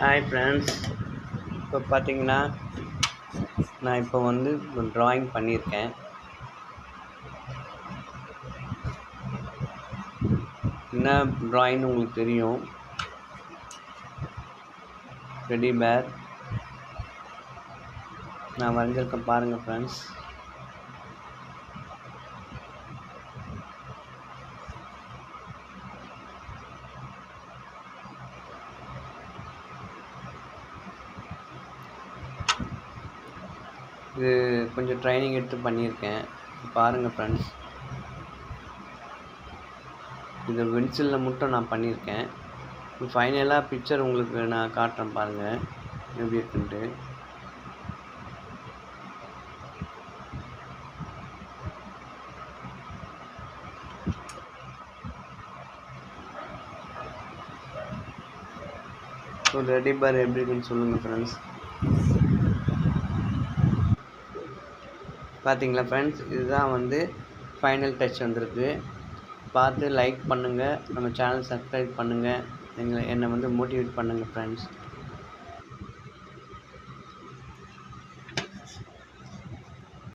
Hi friends. இப்போ பார்த்தீங்கன்னா நான் இப்போ வந்து ட்ராயிங் பண்ணியிருக்கேன். என்ன ட்ராயிங்னு உங்களுக்கு தெரியும். டெடி பேர் நான் வரைஞ்சிருக்கேன், பாருங்கள் ஃப்ரெண்ட்ஸ். இது கொஞ்சம் ட்ரைனிங் எடுத்து பண்ணியிருக்கேன், பாருங்கள் ஃப்ரெண்ட்ஸ். இது பென்சிலில் மட்டும் நான் பண்ணியிருக்கேன். ஃபைனலாக பிக்சர் உங்களுக்கு நான் காட்டுறேன், பாருங்கள் எப்படி இருக்குன்ட்டு. ஸோ டெடி பேர் எப்படி இருக்குன்னு சொல்லுங்கள் ஃப்ரெண்ட்ஸ். பார்த்தீங்களா ஃப்ரெண்ட்ஸ், இதுதான் வந்து ஃபைனல் டச் வந்திருக்கு. பார்த்து லைக் பண்ணுங்கள், நம்ம சேனல் சப்ஸ்கிரைப் பண்ணுங்கள், என்னை வந்து மோட்டிவேட் பண்ணுங்கள் ஃப்ரெண்ட்ஸ்.